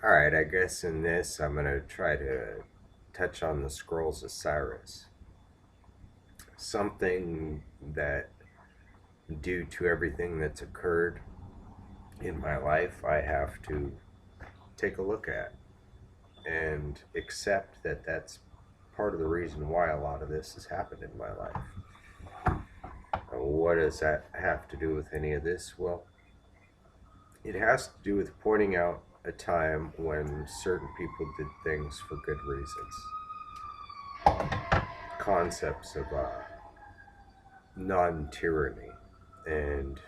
Alright, I guess in this I'm going to try to touch on the scrolls of Cyrus. Something that, due to everything that's occurred in my life, I have to take a look at and accept that that's part of the reason why a lot of this has happened in my life. What does that have to do with any of this? Well, it has to do with pointing out a time when certain people did things for good reasons. Concepts of non-tyranny and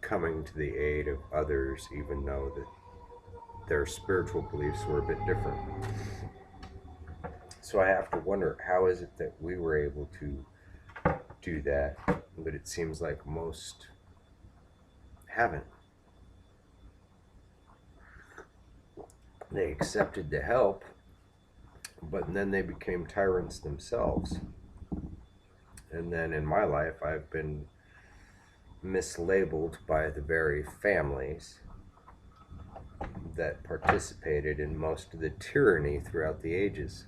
coming to the aid of others, even though that their spiritual beliefs were a bit different. So I have to wonder, how is it that we were able to do that, but it seems like most haven't? They accepted the help, but then they became tyrants themselves. And then in my life, I've been mislabeled by the very families that participated in most of the tyranny throughout the ages,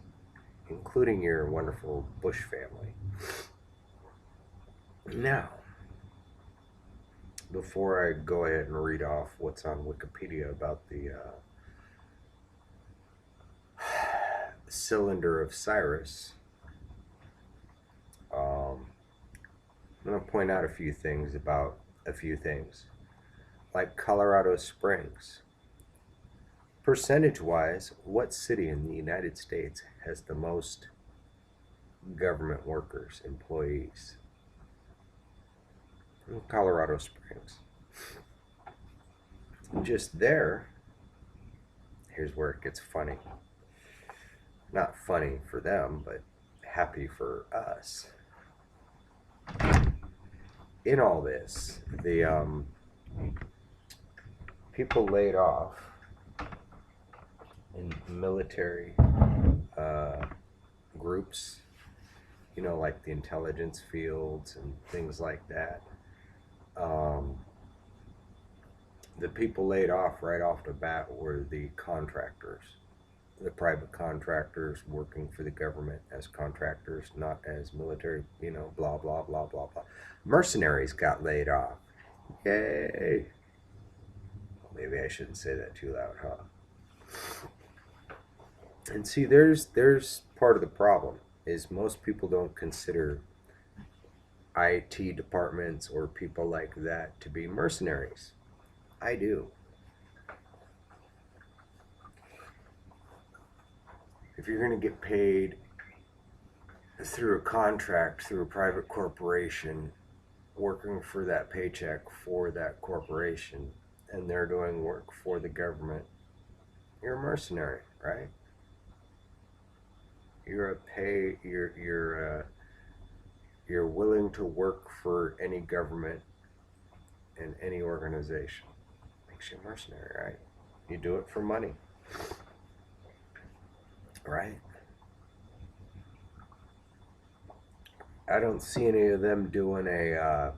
including your wonderful Bush family. Now, before I go ahead and read off what's on Wikipedia about the cylinder of Cyrus, I'm going to point out a few things about a few things. Like Colorado Springs. Percentage wise, what city in the United States has the most government workers, employees? Colorado Springs. Just there, here's where it gets funny. Not funny for them, but happy for us. In all this, the people laid off in military groups, like the intelligence fields and things like that. The people laid off right off the bat were the contractors, the private contractors working for the government as contractors, not as military, blah, blah, blah, blah, blah. Mercenaries got laid off. Yay. Maybe I shouldn't say that too loud, huh? And see, there's part of the problem is most people don't consider IT departments or people like that to be mercenaries. I do. If you're going to get paid through a contract, through a private corporation, working for that paycheck for that corporation, and they're doing work for the government, you're a mercenary, right? You're willing to work for any government and any organization. Makes you a mercenary, right? You do it for money, right? I don't see any of them doing a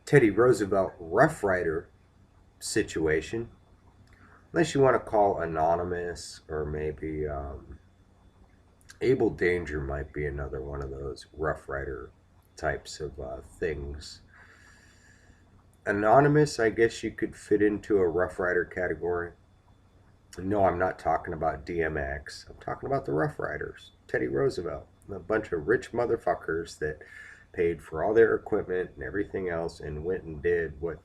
Teddy Roosevelt Rough Rider situation, unless you want to call Anonymous, or maybe Able Danger might be another one of those Rough Rider types of things. Anonymous, I guess you could fit into a Rough Rider category. No, I'm not talking about DMX. I'm talking about the Rough Riders. Teddy Roosevelt. A bunch of rich motherfuckers that paid for all their equipment and everything else and went and did what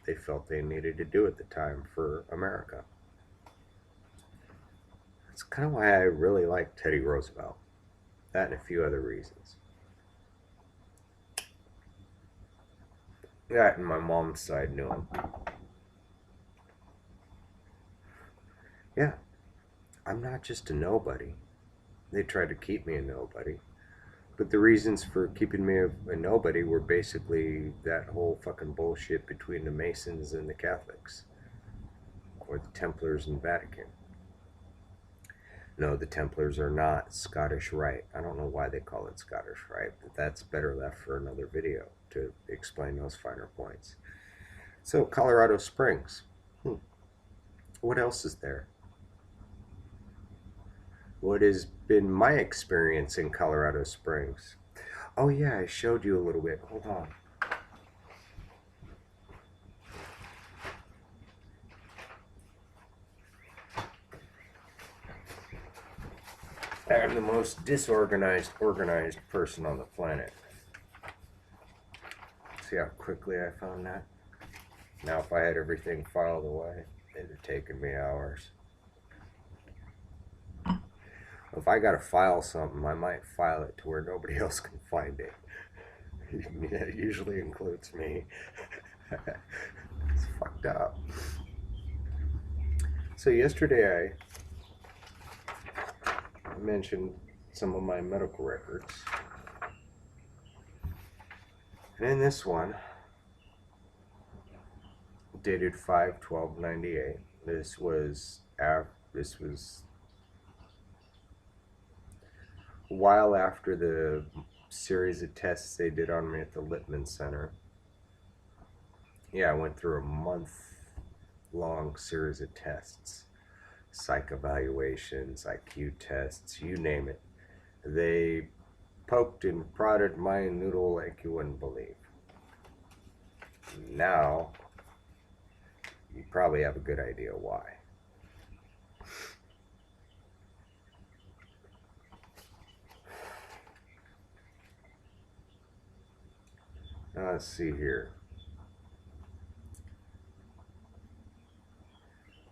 they felt they needed to do at the time for America. That's kind of why I really like Teddy Roosevelt. That and a few other reasons. That and my mom's side knew him. Yeah, I'm not just a nobody. They tried to keep me a nobody. But the reasons for keeping me a nobody were basically that whole fucking bullshit between the Masons and the Catholics, or the Templars and Vatican. No, the Templars are not Scottish Rite. I don't know why they call it Scottish Rite, but that's better left for another video to explain those finer points. So, Colorado Springs. What else is there? What has been my experience in Colorado Springs? Oh yeah, I showed you a little bit. Hold on. I'm the most disorganized, organized person on the planet. See how quickly I found that? Now, if I had everything filed away, it'd have taken me hours. If I gotta file something, I might file it to where nobody else can find it. It usually includes me. It's fucked up. So yesterday I mentioned some of my medical records. And in this one, dated 5/12/98, this was a while after the series of tests they did on me at the Littman Center. Yeah, I went through a month-long series of tests, psych evaluations, IQ tests, you name it. They poked and prodded my noodle like you wouldn't believe. Now, you probably have a good idea why. Now, let's see here.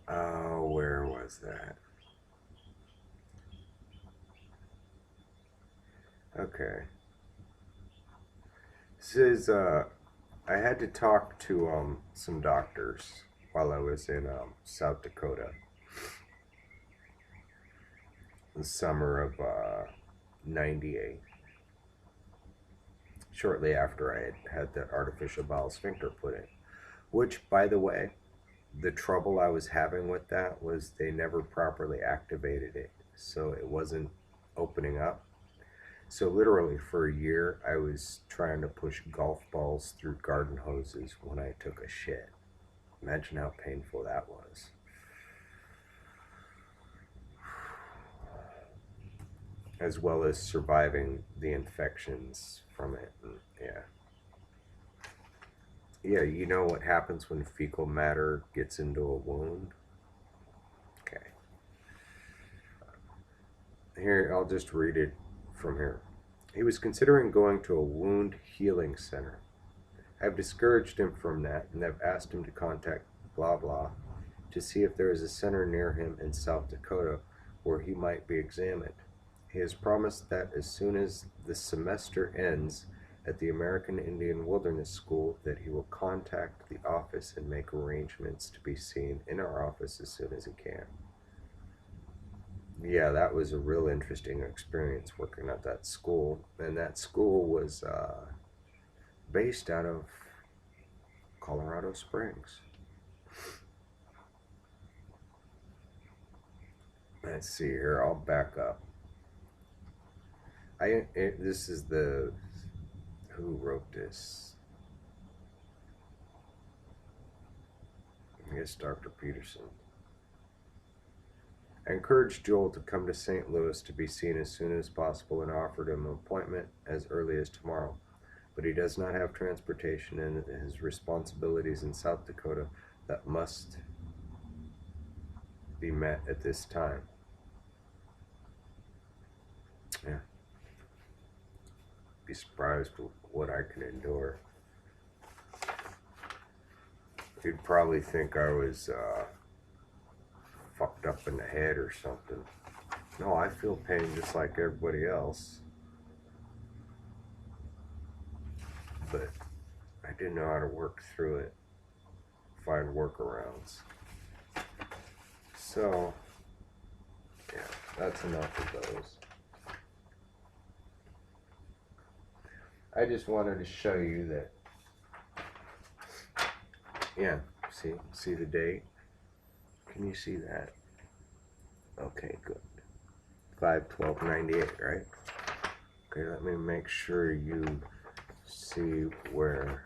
Oh, where was that? Okay. This is, I had to talk to some doctors while I was in South Dakota. The summer of 98. Shortly after I had that artificial bowel sphincter put in. Which, by the way, the trouble I was having with that was they never properly activated it. So it wasn't opening up. So literally for a year, I was trying to push golf balls through garden hoses when I took a shit. Imagine how painful that was. As well as surviving the infections from it. And, yeah. Yeah, you know what happens when fecal matter gets into a wound? Okay. Here, I'll just read it from here. He was considering going to a wound healing center. I've discouraged him from that and have asked him to contact blah blah to see if there is a center near him in South Dakota where he might be examined. He has promised that as soon as the semester ends at the American Indian Wilderness School that he will contact the office and make arrangements to be seen in our office as soon as he can. Yeah, that was a real interesting experience working at that school. And that school was based out of Colorado Springs. Let's see here, I'll back up. This is the, who wrote this? I guess Dr. Peterson. I encouraged Joel to come to St. Louis to be seen as soon as possible and offered him an appointment as early as tomorrow. But he does not have transportation and his responsibilities in South Dakota that must be met at this time. Yeah. Be surprised with what I can endure. You'd probably think I was fucked up in the head or something. No, I feel pain just like everybody else. But I didn't know how to work through it, find workarounds. So, yeah, that's enough of those. I just wanted to show you that, yeah, see the date? Can you see that? Okay, good. 5/12/98, right? Okay, let me make sure you see where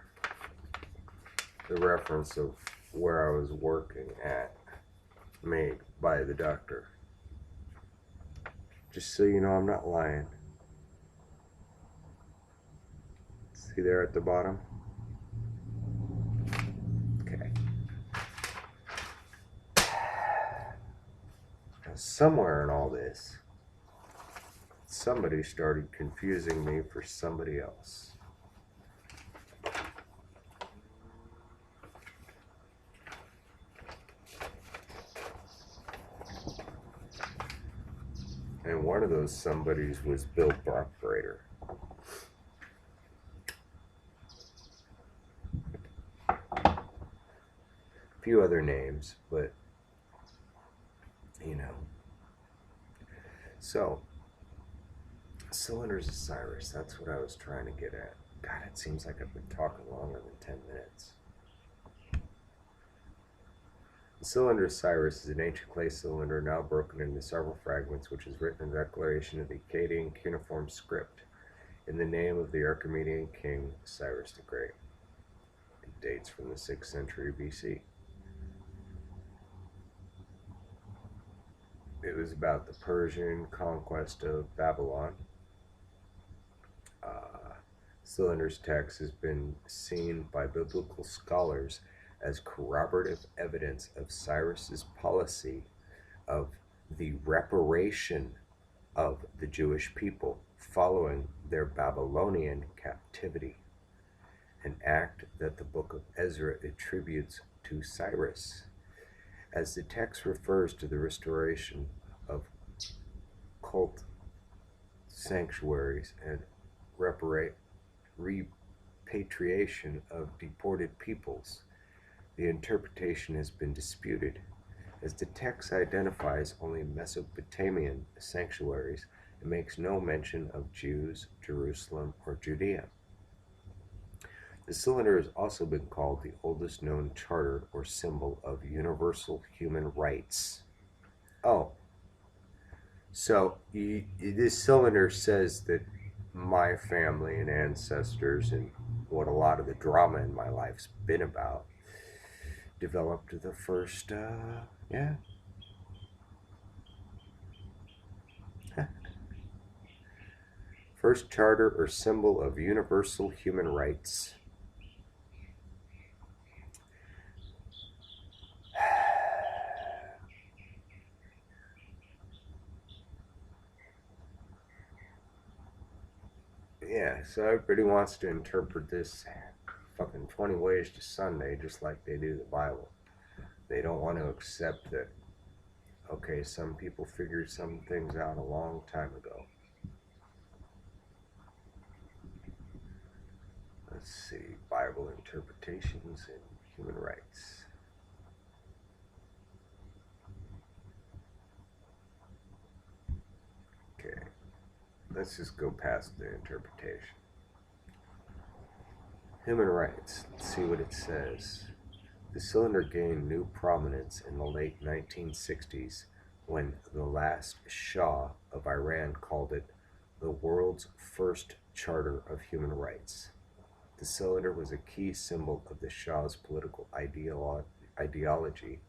the reference of where I was working at. made by the doctor. Just so you know, I'm not lying. See there at the bottom? Okay. Now, somewhere in all this, somebody started confusing me for somebody else. And one of those somebodies was Bill Brockbrader. A few other names, but you know. So, Cylinders of Cyrus, that's what I was trying to get at. God, it seems like I've been talking longer than 10 minutes. The cylinder of Cyrus is an ancient clay cylinder now broken into several fragments, which is written in declaration of the Akkadian cuneiform script in the name of the Archimedean king Cyrus the Great. It dates from the 6th century BC. It was about the Persian conquest of Babylon. Cylinder's text has been seen by biblical scholars as corroborative evidence of Cyrus's policy of the reparation of the Jewish people following their Babylonian captivity, an act that the book of Ezra attributes to Cyrus, as the text refers to the restoration of cult sanctuaries and repatriation of deported peoples. The interpretation has been disputed, as the text identifies only Mesopotamian sanctuaries and makes no mention of Jews, Jerusalem, or Judea. The cylinder has also been called the oldest known charter or symbol of universal human rights. Oh, so this cylinder says that my family and ancestors, and what a lot of the drama in my life's been about, developed the first, first charter or symbol of universal human rights. Yeah, so everybody wants to interpret this fucking 20 ways to Sunday just like they do the Bible. They don't want to accept that, okay, some people figured some things out a long time ago. Let's see, Bible interpretations and human rights. Okay, let's just go past the interpretation. Human rights, let's see what it says. The cylinder gained new prominence in the late 1960s when the last Shah of Iran called it the world's first charter of human rights. The cylinder was a key symbol of the Shah's political ideology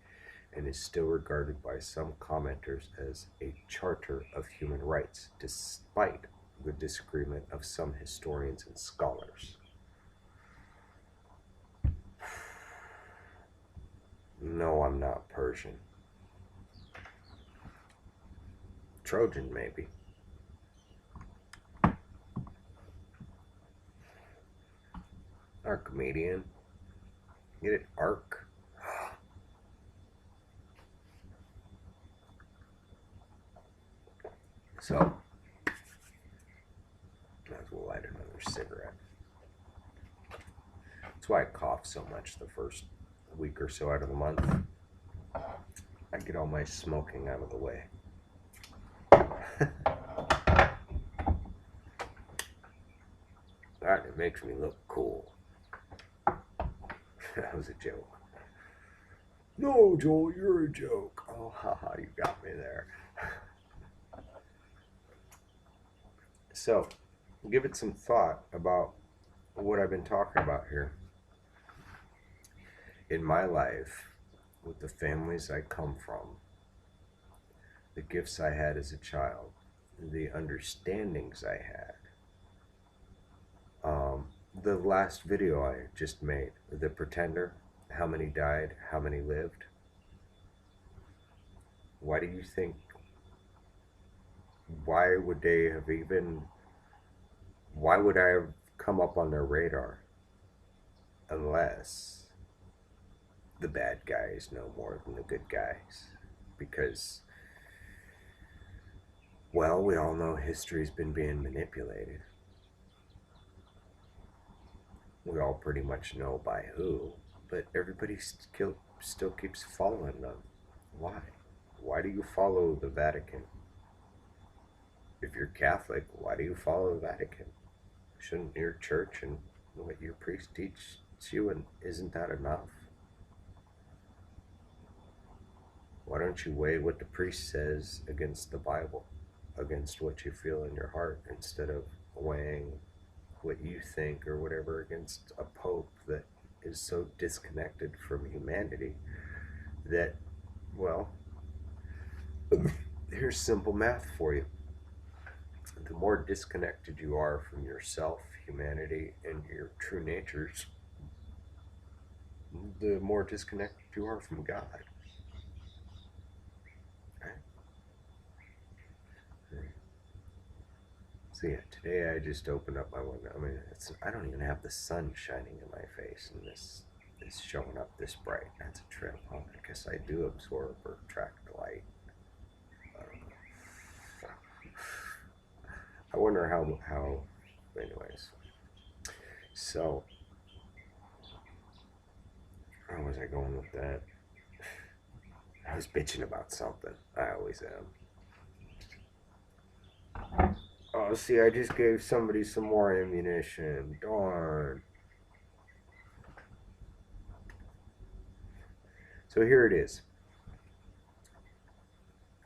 and is still regarded by some commenters as a charter of human rights, despite the disagreement of some historians and scholars. No, I'm not Persian. Trojan, maybe. Archimedean. Get it? Arc. So, might as well light another cigarette. That's why I cough so much the first week or so out of the month. I get all my smoking out of the way. God, it makes me look cool. That was a joke. No, Joel, you're a joke. Oh, haha, you got me there. So, give it some thought about what I've been talking about here. In my life, with the families I come from, the gifts I had as a child, the understandings I had. The last video I just made, The Pretender, how many died, how many lived. Why do you think, why would they have even, why would I have come up on their radar unless the bad guys know more than the good guys? Because, well, we all know history's been being manipulated. We all pretty much know by who, but everybody still keeps following them. Why? Why do you follow the Vatican? If you're Catholic, why do you follow the Vatican? Shouldn't your church and what your priest teach you, and isn't that enough? Why don't you weigh what the priest says against the Bible, against what you feel in your heart, instead of weighing what you think or whatever against a pope that is so disconnected from humanity that, well, here's simple math for you. The more disconnected you are from yourself, humanity, and your true natures, the more disconnected you are from God. So yeah, today I just opened up my window. I mean, I don't even have the sun shining in my face, and this is showing up this bright. That's a trip. Well, I guess I do absorb or attract light. I don't know. I wonder how. Anyways, so where was I going with that? I was bitching about something. I always am. Oh, see, I just gave somebody some more ammunition. Darn. So here it is.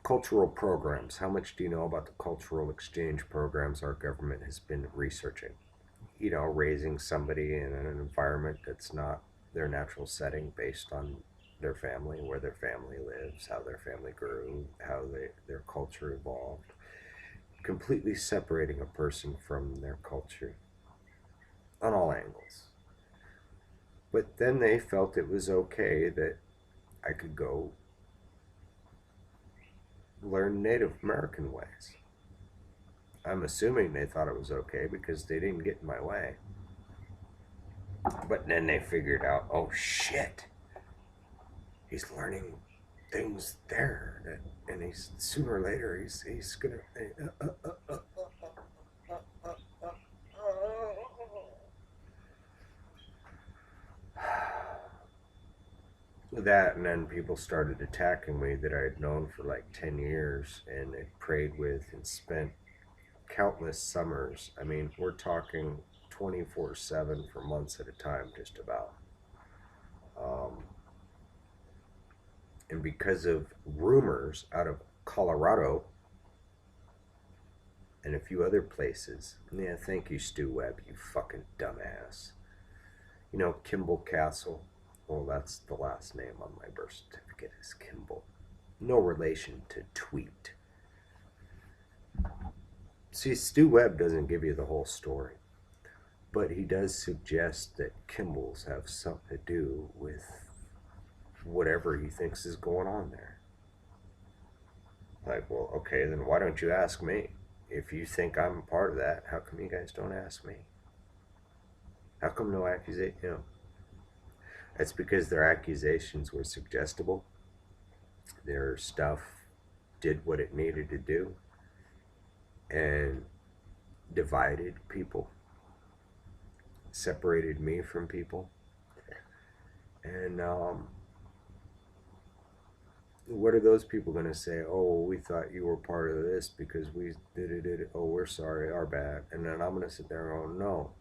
Cultural programs. How much do you know about the cultural exchange programs our government has been researching? You know, raising somebody in an environment that's not their natural setting based on their family, where their family lives, how their family grew, how their culture evolved. Completely separating a person from their culture on all angles. But then they felt it was okay that I could go learn Native American ways. I'm assuming they thought it was okay because they didn't get in my way. But then they figured out, oh shit, he's learning things there, and he's sooner or later he's gonna. That, and then people started attacking me that I had known for like 10 years and had prayed with and spent countless summers. I mean, we're talking 24/7 for months at a time, just about. Um, and because of rumors out of Colorado and a few other places, yeah, thank you, Stu Webb, you fucking dumbass. You know, Kimball Castle. Well, that's the last name on my birth certificate is Kimball. No relation to Tweet. See, Stu Webb doesn't give you the whole story, but he does suggest that Kimball's have something to do with whatever he thinks is going on there. Like, well, okay, then why don't you ask me? If you think I'm a part of that, how come you guys don't ask me? How come no accusation? You know, that's because their accusations were suggestible. Their stuff did what it needed to do and divided people, separated me from people. And what are those people going to say? Oh, we thought you were part of this because we did it. Oh, we're sorry, our bad. And then I'm going to sit there and go, no,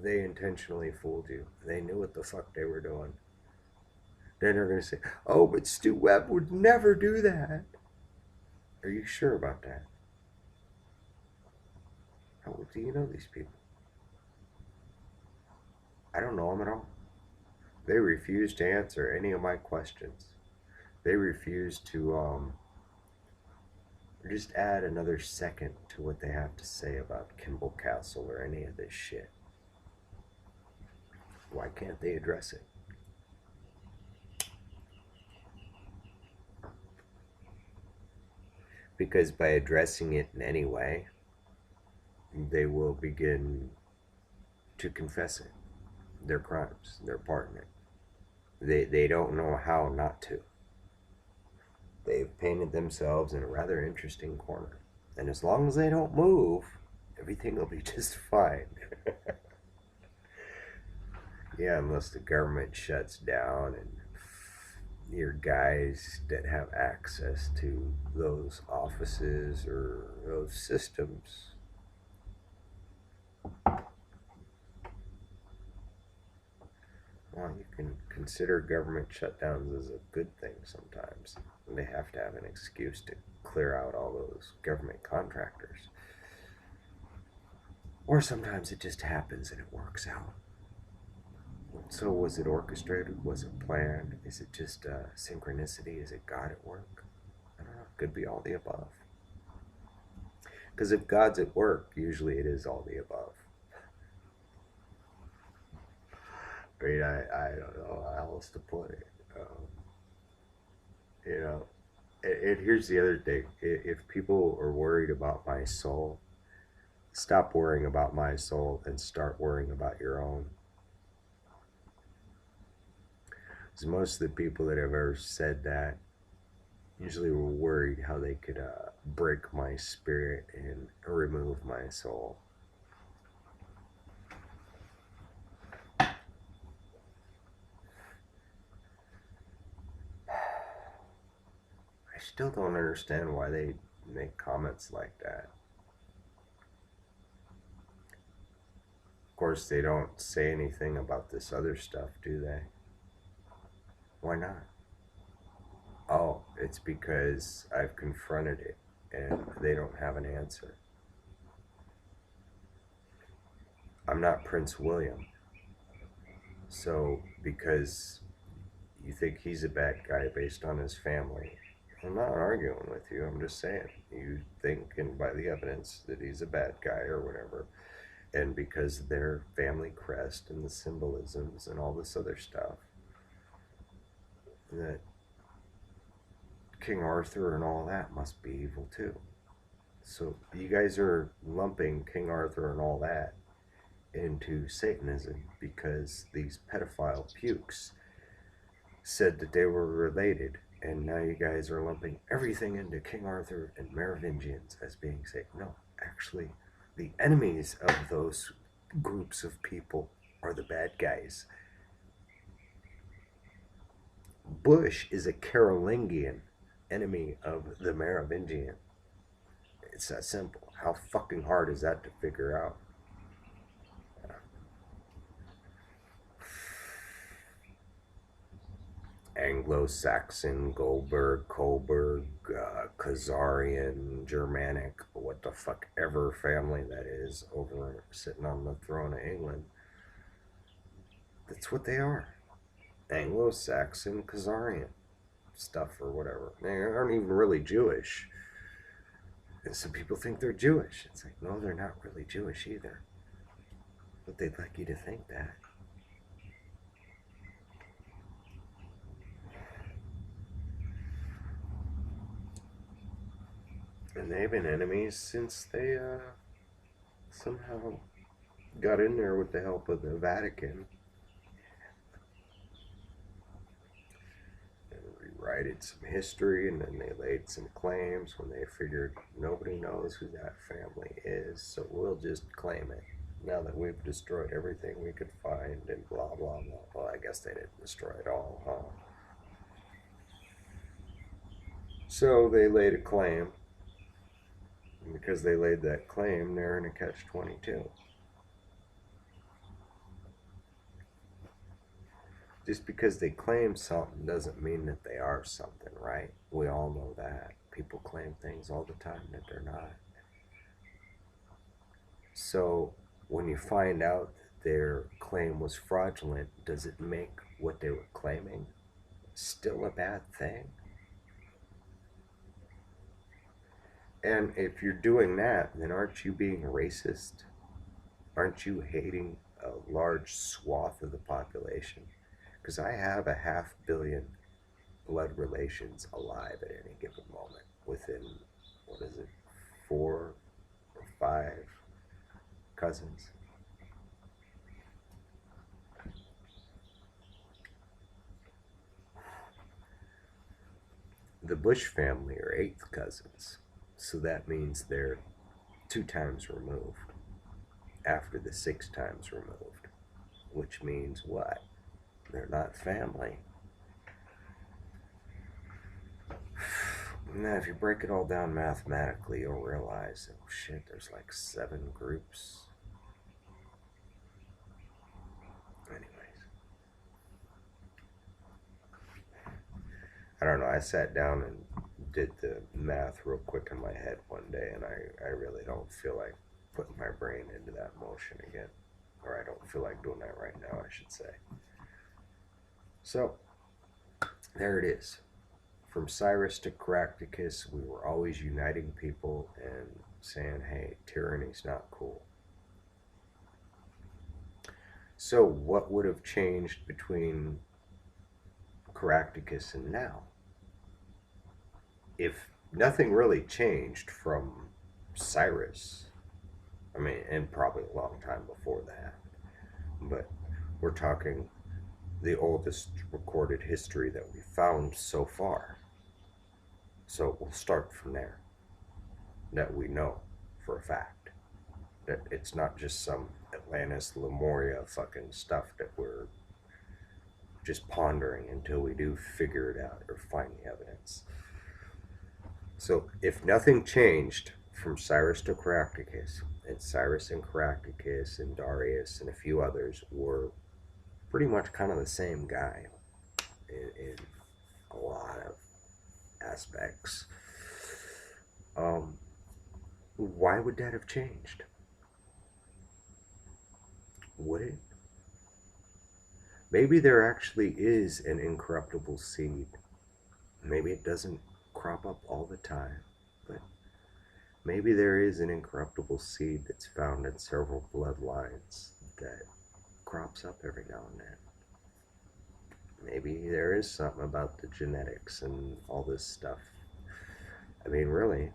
they intentionally fooled you. They knew what the fuck they were doing. Then they're going to say, oh, but Stu Webb would never do that. Are you sure about that? How do you know these people? I don't know them at all. They refuse to answer any of my questions. They refuse to just add another second to what they have to say about Kimball Castle or any of this shit. Why can't they address it? Because by addressing it in any way, they will begin to confess it, their crimes, their part in it. They don't know how not to. They've painted themselves in a rather interesting corner. And as long as they don't move, everything will be just fine. Yeah, unless the government shuts down and your guys that have access to those offices or those systems. Well, you can consider government shutdowns as a good thing sometimes. They have to have an excuse to clear out all those government contractors. Or sometimes it just happens and it works out. So was it orchestrated? Was it planned? Is it just synchronicity? Is it God at work? I don't know. It could be all the above. Because if God's at work, usually it is all the above. I mean, I don't know how else to put it. You know, and here's the other thing. If people are worried about my soul, stop worrying about my soul and start worrying about your own. Because most of the people that have ever said that usually were worried how they could break my spirit and remove my soul. I still don't understand why they make comments like that. Of course, they don't say anything about this other stuff, do they? Why not? Oh, it's because I've confronted it and they don't have an answer. I'm not Prince William. So, because you think he's a bad guy based on his family, I'm not arguing with you. I'm just saying you think, and by the evidence, that he's a bad guy or whatever, and because of their family crest and the symbolisms and all this other stuff, that King Arthur and all that must be evil too. So you guys are lumping King Arthur and all that into Satanism because these pedophile pukes said that they were related, and now you guys are lumping everything into King Arthur and Merovingians as being Satan. No, actually, the enemies of those groups of people are the bad guys. Bush is a Carolingian enemy of the Merovingian. It's that simple. How fucking hard is that to figure out? Anglo-Saxon, Goldberg, Coburg, Khazarian, Germanic, what the fuck ever family that is over sitting on the throne of England. That's what they are. Anglo-Saxon, Khazarian stuff or whatever. They aren't even really Jewish. And some people think they're Jewish. It's like, no, they're not really Jewish either. But they'd like you to think that. And they've been enemies since they somehow got in there with the help of the Vatican and rewrited some history, and then they laid some claims when they figured nobody knows who that family is, so we'll just claim it now that we've destroyed everything we could find and blah blah blah. Well, I guess they didn't destroy it all, huh? So they laid a claim, and because they laid that claim, they're in a catch-22. Just because they claim something doesn't mean that they are something, right? We all know that. People claim things all the time that they're not. So when you find out that their claim was fraudulent, does it make what they were claiming still a bad thing? And if you're doing that, then aren't you being racist? Aren't you hating a large swath of the population? Because I have a 500,000,000 blood relations alive at any given moment within, what is it, 4 or 5 cousins. The Bush family are eighth cousins, so that means they're 2 times removed after the 6 times removed, which means what? They're not family. Now, if you break it all down mathematically, you'll realize, oh shit, there's like 7 groups. Anyways, I don't know. I sat down and did the math real quick in my head one day, and I really don't feel like putting my brain into that motion again. Or I don't feel like doing that right now, I should say. So, there it is. From Cyrus to Caractacus, we were always uniting people and saying, hey, tyranny's not cool. So what would have changed between Caractacus and now? If nothing really changed from Cyrus, I mean, and probably a long time before that, but we're talking the oldest recorded history that we found so far. So we'll start from there. That we know for a fact. That it's not just some Atlantis Lemuria fucking stuff that we're just pondering until we do figure it out or find the evidence. So if nothing changed from Cyrus to Caractacus, and Cyrus and Caractacus and Darius and a few others were pretty much kind of the same guy in a lot of aspects, why would that have changed? Would it? Maybe there actually is an incorruptible seed. Maybe it doesn't crop up all the time, but maybe there is an incorruptible seed that's found in several bloodlines that crops up every now and then. Maybe there is something about the genetics and all this stuff. I mean, really,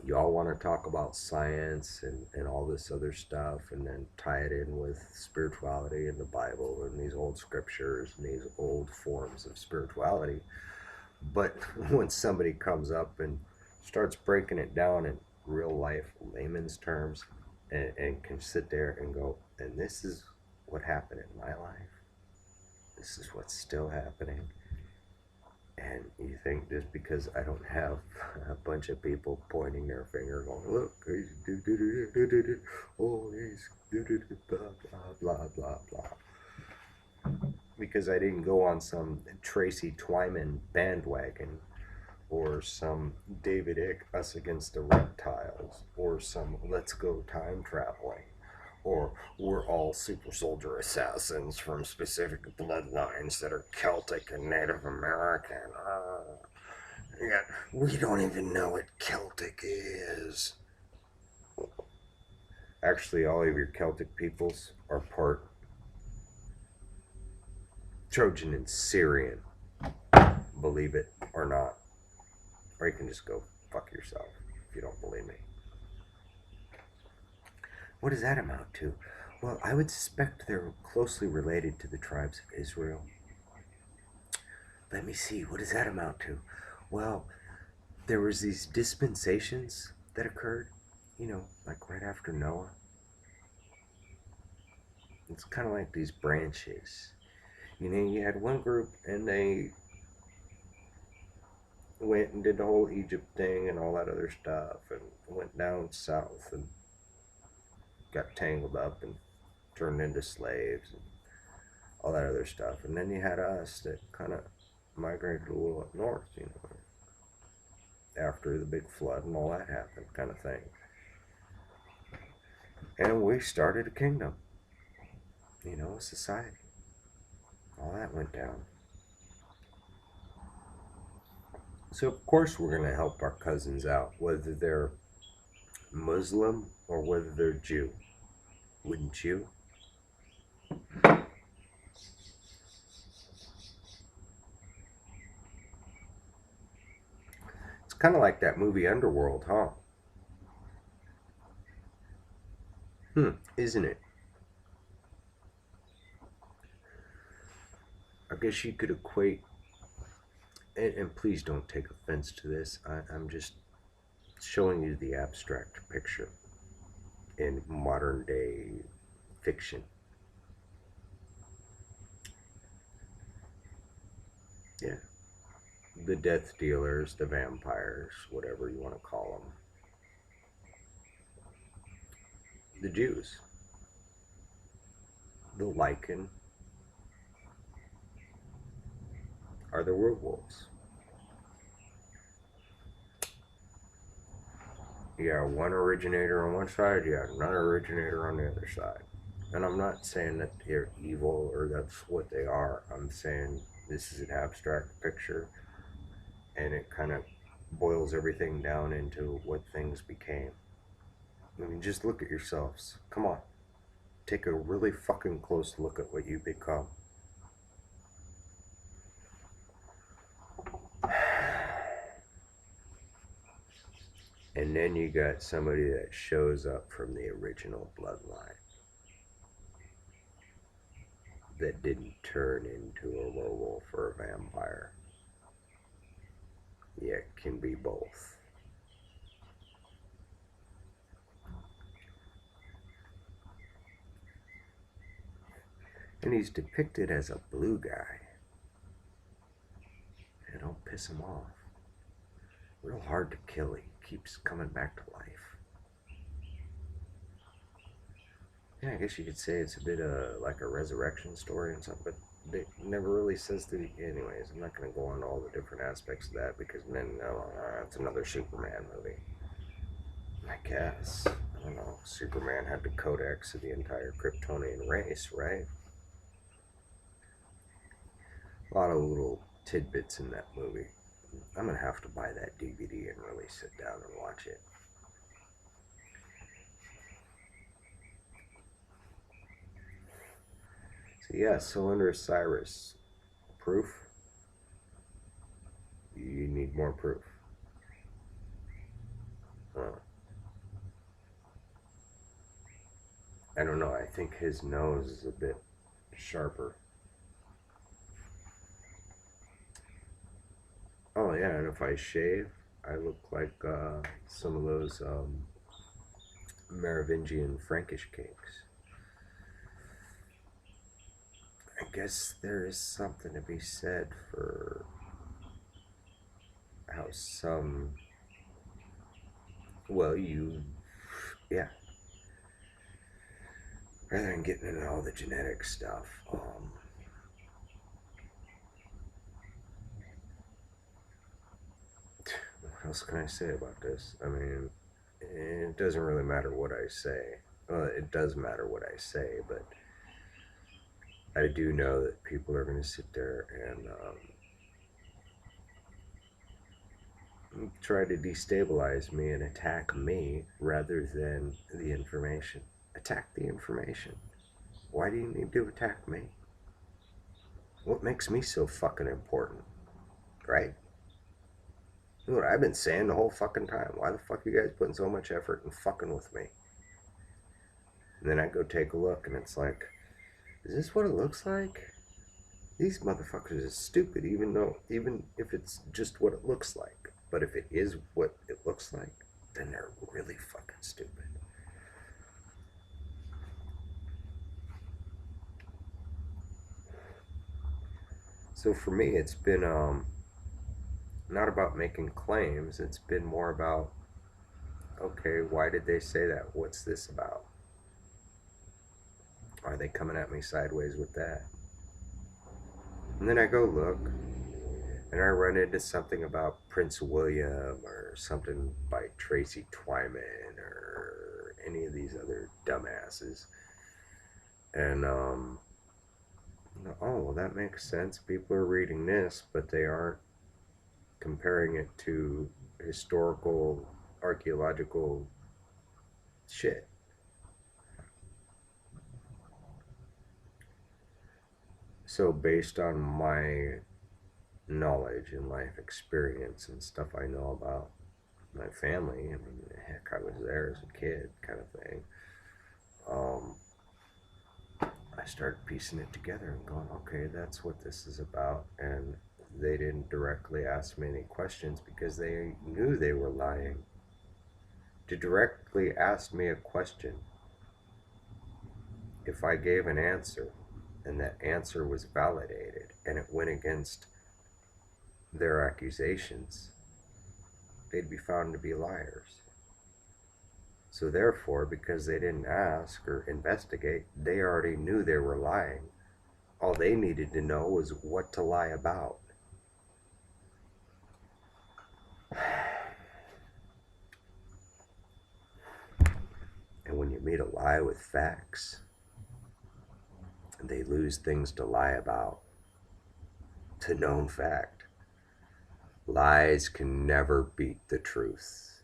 you all want to talk about science and all this other stuff and then tie it in with spirituality and the Bible and these old scriptures and these old forms of spirituality. But when somebody comes up and starts breaking it down in real life layman's terms and can sit there and go, and this is what happened in my life, this is what's still happening, and you think just because I don't have a bunch of people pointing their finger going, look, he's oh, he's blah, blah, blah, blah, blah. Because I didn't go on some Tracy Twyman bandwagon or some David Icke Us Against the Reptiles or some Let's Go Time Traveling or we're all super soldier assassins from specific bloodlines that are Celtic and Native American. Yeah, we don't even know what Celtic is. Actually, all of your Celtic peoples are part Trojan and Syrian, believe it or not. Or you can just go fuck yourself if you don't believe me. What does that amount to? Well, I would suspect they're closely related to the tribes of Israel. Let me see, what does that amount to? Well, there was these dispensations that occurred, like right after Noah. It's kind of like these branches. You had one group and they went and did the whole Egypt thing and all that other stuff and went down south and got tangled up and turned into slaves and all that other stuff. And then you had us that kind of migrated a little up north, after the big flood and all that happened, kind of thing. And we started a kingdom, a society. All that went down. So of course we're going to help our cousins out, whether they're Muslim or whether they're Jew. Wouldn't you? It's kind of like that movie Underworld, huh? Isn't it? I guess you could equate, and please don't take offense to this. I'm just showing you the abstract picture in modern day fiction. Yeah. The death dealers, the vampires, whatever you want to call them, the Jews, the Lycan are the werewolves. You got one originator on one side, you got another originator on the other side. And I'm not saying that they're evil or that's what they are. I'm saying this is an abstract picture and it kind of boils everything down into what things became. I mean, just look at yourselves. Come on. Take a really fucking close look at what you become. And then you got somebody that shows up from the original bloodline that didn't turn into a werewolf or a vampire. Yeah, it can be both. And he's depicted as a blue guy. Yeah, don't piss him off. Real hard to kill. He keeps coming back to life. Yeah, I guess you could say it's a bit like a resurrection story and something, but it never really says that. Anyways, I'm not going to go on all the different aspects of that because then it's another Superman movie. I guess. I don't know. Superman had the codex of the entire Kryptonian race, right? A lot of little tidbits in that movie. I'm gonna have to buy that DVD and really sit down and watch it. So yeah, Cylinder Cyrus. Proof? You need more proof. Uh, I don't know. I think his nose is a bit sharper. Oh yeah, and if I shave, I look like some of those Merovingian Frankish cakes. I guess there is something to be said for how some, well, yeah, rather than getting into all the genetic stuff, what else can I say about this? I mean, it doesn't really matter what I say. Well, it does matter what I say, but I do know that people are going to sit there and try to destabilize me and attack me rather than the information. Attack the information. Why do you need to attack me? What makes me so fucking important, right? You know what I've been saying the whole fucking time? Why the fuck are you guys putting so much effort in fucking with me? And then I go take a look and it's like, is this what it looks like? These motherfuckers are stupid, even if it's just what it looks like. But if it is what it looks like, then they're really fucking stupid. So for me, it's been not about making claims. It's been more about, okay, why did they say that? What's this about? Are they coming at me sideways with that? And then I go look, and I run into something about Prince William or something by Tracy Twyman or any of these other dumbasses. And, oh, well, that makes sense. People are reading this, but they aren't comparing it to historical, archaeological shit. So based on my knowledge and life experience and stuff I know about my family, I mean, heck, I was there as a kid, kind of thing. Um, I started piecing it together and going, okay, that's what this is about. And they didn't directly ask me any questions because they knew they were lying. To directly ask me a question, if I gave an answer and that answer was validated and it went against their accusations, they'd be found to be liars. So therefore, because they didn't ask or investigate, they already knew they were lying. All they needed to know was what to lie about. And when you meet a lie with facts, they lose things to lie about. It's a known fact. Lies can never beat the truth.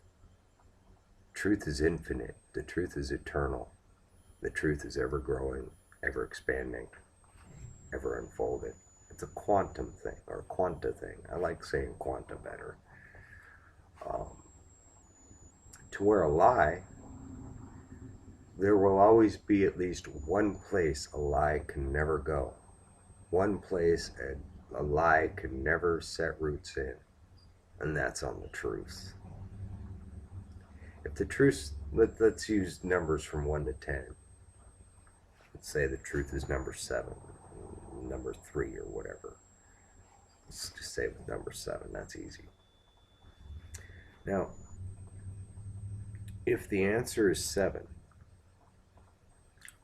Truth is infinite. The truth is eternal. The truth is ever growing, ever expanding, ever unfolding. It's a quantum thing, or a quanta thing. I like saying quanta better. To where a lie, there will always be at least one place a lie can never go. One place a lie can never set roots in, and that's on the truth. If the truth, let's use numbers from 1 to 10. Let's say the truth is number 7, number 3, or whatever. Let's just say with number 7, that's easy. Now, if the answer is 7,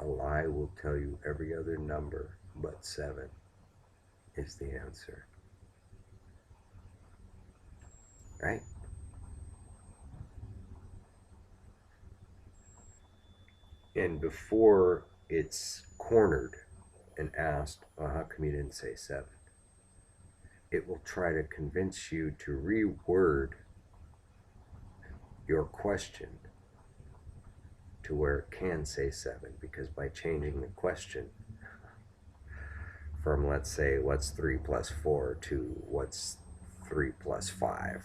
a lie will tell you every other number but 7 is the answer. Right? And before it's cornered and asked, well, how come you didn't say 7? It will try to convince you to reword your question to where it can say 7, because by changing the question from, let's say, what's 3 plus 4 to what's 3 plus 5.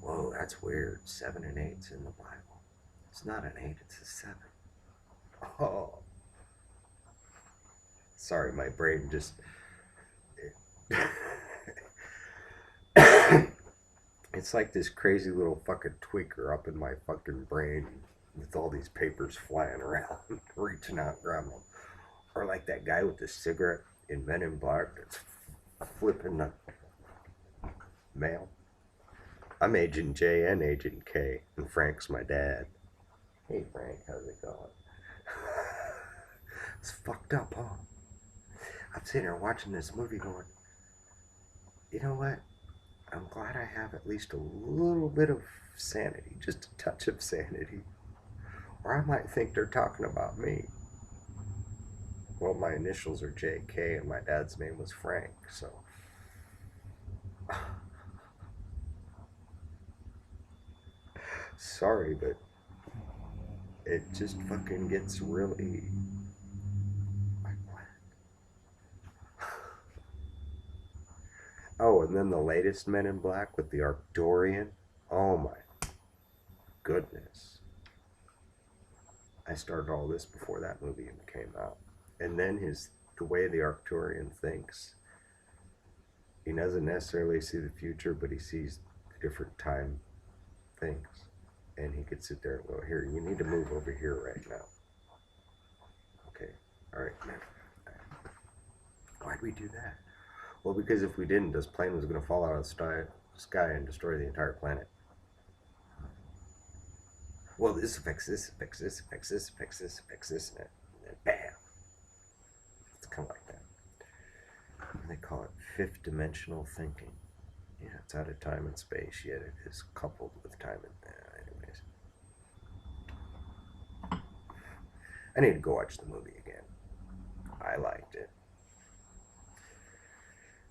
Whoa, that's weird. 7 and 8's in the Bible. It's not an 8, it's a 7. Oh. Sorry, my brain just... It's like this crazy little fucking tweaker up in my fucking brain with all these papers flying around, reaching out, grabbing them. Or like that guy with the cigarette in Men in Black that's flipping the mail. I'm Agent J and Agent K, and Frank's my dad. Hey Frank, how's it going? It's fucked up, huh? I'm sitting here watching this movie going, you know what? I'm glad I have at least a little bit of sanity, just a touch of sanity. Or I might think they're talking about me. Well, my initials are JK and my dad's name was Frank, so... Sorry, but it just fucking gets really... like what? Oh, and then the latest Men in Black with the Arcturian. Oh my goodness. I started all this before that movie even came out. And then the way the Arcturian thinks, he doesn't necessarily see the future, but he sees different time things. And he could sit there and go, here, you need to move over here right now. Okay, all right, man. Why'd we do that? Well, because if we didn't, this plane was going to fall out of the sky and destroy the entire planet. Well, this affects this, affects this, affects this, affects this, affects this, and then bam. It's kind of like that. They call it fifth dimensional thinking. Yeah, it's out of time and space, yet it is coupled with time and... anyways. I need to go watch the movie again. I liked it.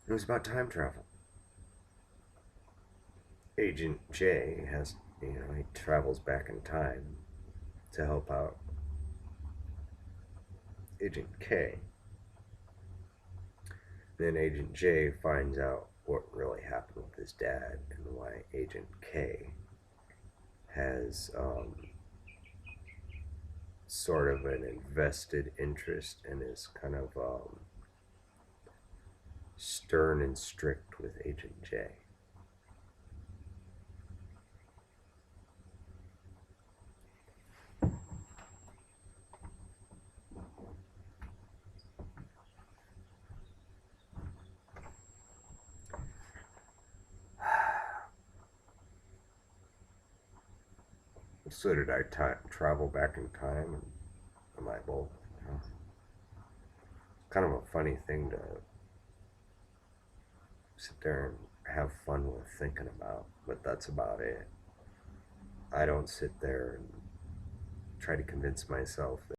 It was about time travel. Agent J has, he travels back in time to help out Agent K. Then Agent J finds out what really happened with his dad and why Agent K has sort of an invested interest and is kind of stern and strict with Agent J. So did I travel back in time? And am I both? Kind of a funny thing to sit there and have fun with thinking about, but that's about it. I don't sit there and try to convince myself that